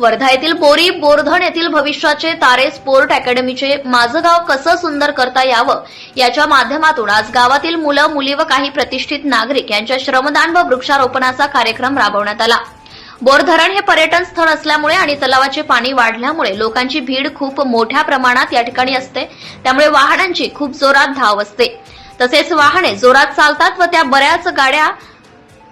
वर्धा येथील बोरी बोरधण येथील भविष्याचे तारे स्पोर्ट अकॅडमीचे माझं गाव कसं सुंदर करता यावं याच्या माध्यमातून आज गावातील मुलं मुली व काही प्रतिष्ठित नागरिक यांच्या श्रमदान व वृक्षारोपणाचा कार्यक्रम राबवण्यात आला। बोर धरण हे पर्यटन स्थळ असल्यामुळे आणि तलावाचे पाणी वाढल्यामुळे लोकांची भीड खूप मोठ्या प्रमाणात या ठिकाणी असते, त्यामुळे वाहनांची खूप जोरात धाव असते। तसेच वाहने जोरात चालतात व त्या बऱ्याच गाड्या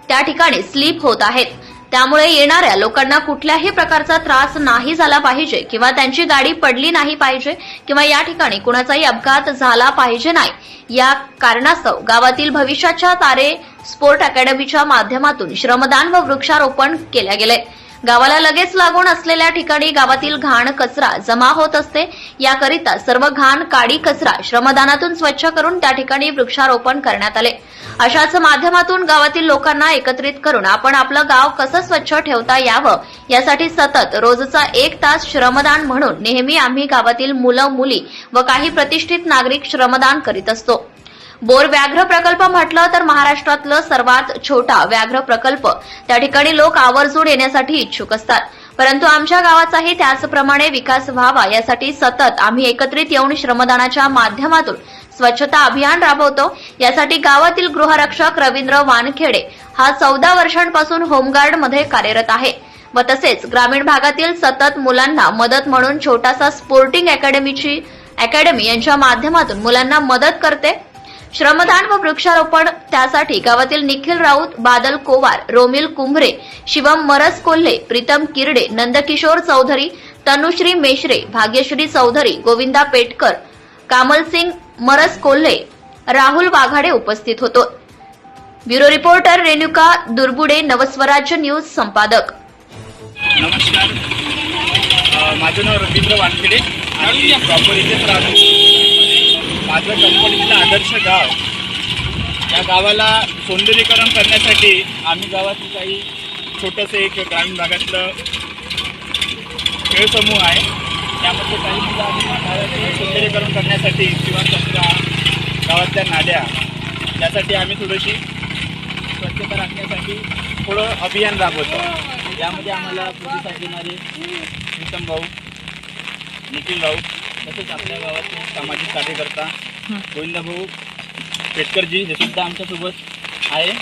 त्या ठिकाणी स्लिप होत आहेत। त्यामुळे येणाऱ्या लोकांना कुठल्याही प्रकारचा त्रास नाही झाला पाहिजे किंवा त्यांची गाडी पडली नाही पाहिजे किंवा या ठिकाणी कुणाचाही अपघात झाला पाहिजे नाही, या कारणास्तव गावातील भविष्याच्या तारे स्पोर्ट अकॅडमीच्या माध्यमातून श्रमदान व वृक्षारोपण केले गेले। गावाला लगेच लागून असलेल्या ठिकाणी गावातील घाण कचरा जमा होत असते, याकरिता सर्व घाण काडी कचरा श्रमदानातून स्वच्छ करून त्या ठिकाणी वृक्षारोपण करण्यात आले। अशाच माध्यमातून गावातील लोकांना एकत्रित करून आपण आपलं गाव कसं स्वच्छ ठेवता यावं यासाठी सतत रोजचा 1 तास श्रमदान म्हणून नेहमी आम्ही गावातील मुलं मुली व काही प्रतिष्ठित नागरिक श्रमदान करीत असतो। बोर व्याघ्र प्रकल्प म्हटलं तर महाराष्ट्रातलं सर्वात छोटा व्याघ्र प्रकल्प, त्या ठिकाणी लोक आवर्जून येण्यासाठी इच्छुक असतात, परंतु आमच्या गावाचाही त्याचप्रमाणे विकास व्हावा यासाठी सतत आम्ही एकत्रित येऊन श्रमदानाच्या माध्यमातून स्वच्छता अभियान राबवतो। यासाठी गावातील गृहरक्षक रवींद्र वानखेडे हा 14 वर्षांपासून होमगार्ड मध्ये कार्यरत आहे व तसेच ग्रामीण भागातील सतत मुलांना मदत म्हणून छोटासा स्पोर्टिंग अकॅडमी यांच्या माध्यमातून मुलांना मदत करते। श्रमदान व वृक्षारोपण त्यासाठी गावातील निखिल राऊत, बादल कोवार, रोमिल कुंभरे, शिवम मरस कोल्हे, प्रीतम किरडे, नंदकिशोर चौधरी, तनुश्री मेश्रे, भाग्यश्री चौधरी, गोविंदा पेटकर, कामलसिंग मरस कोल्हे, राहुल वाघाडे उपस्थित होतो। Bureau reporter Renuka Durbude, Navswarajya news संपादक। नमस्कार, माझं नाव रवींद्र वानखेडे आणि प्रॉपर इथेच राहतो। माझं कंपनीतलं आदर्श गाव, या गावाला सौंदर्यीकरण करण्यासाठी आम्ही गावातील काही छोटंसं एक ग्रामीण भागातलं खेळ समूह आहे, त्यामध्ये काही मुलं आम्ही गावाचं सौंदर्यीकरण करण्यासाठी किंवा कचरा, गावातल्या नाल्या यासाठी आम्ही थोडीशी स्वच्छता राखण्यासाठी थोडं अभियान राबवतो। यामध्ये आम्हाला पोलिसात येणारे प्रीतम भाऊ, निखिल भाऊ, तसेच आपल्या गावातील सामाजिक कार्यकर्ता गोविंदा भाऊ पेटकरजी हे सुद्धा आमच्यासोबत आहे।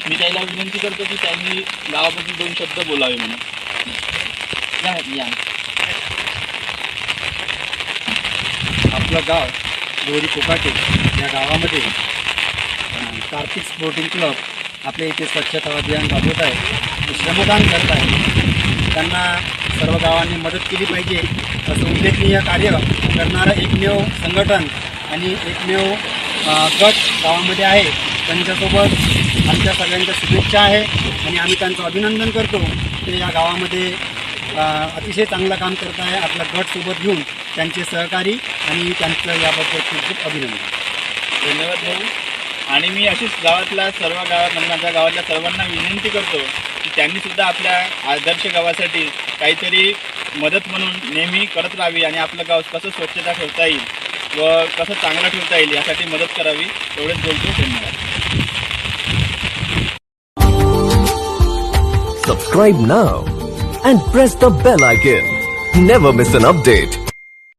मी त्याला विनंती करतो की त्यांनी गावाबद्दल 2 शब्द बोलावे म्हणून। आपलं गाव बोरी कोकाटे या गावामध्ये कार्तिक स्पोर्टिंग क्लब आपल्या इथे स्वच्छता अभियान राबवत आहे, श्रमदान करत आहे। त्यांना सर्व गावांनी मदत केली पाहिजे असं उल्लेखनीय कार्य करणारं एकमेव संघटन आणि एकमेव गट गावामध्ये आहे। त्यांच्यासोबत आमच्या सगळ्यांच्या शुभेच्छा आहे आणि आम्ही त्यांचं अभिनंदन करतो। ते या गावामध्ये अतिशय चांगलं काम करत आहे। आपला गट सोबत घेऊन त्यांचे सहकारी आणि त्यांचं याबद्दल खूप खूप अभिनंदन। धन्यवाद भाऊ। आणि मी अशीच गावातल्या माझ्या गावातल्या सर्वांना विनंती करतो की त्यांनी सुद्धा आपल्या आदर्श गावासाठी काहीतरी मदत म्हणून नेहमी करत राहावी आणि आपलं गाव कसं स्वच्छता ठेवता येईल व कसं चांगलं ठेवता येईल यासाठी मदत करावी। एवढेच बोलतो। धन्यवाद। Subscribe now and press the bell icon. Never miss an update.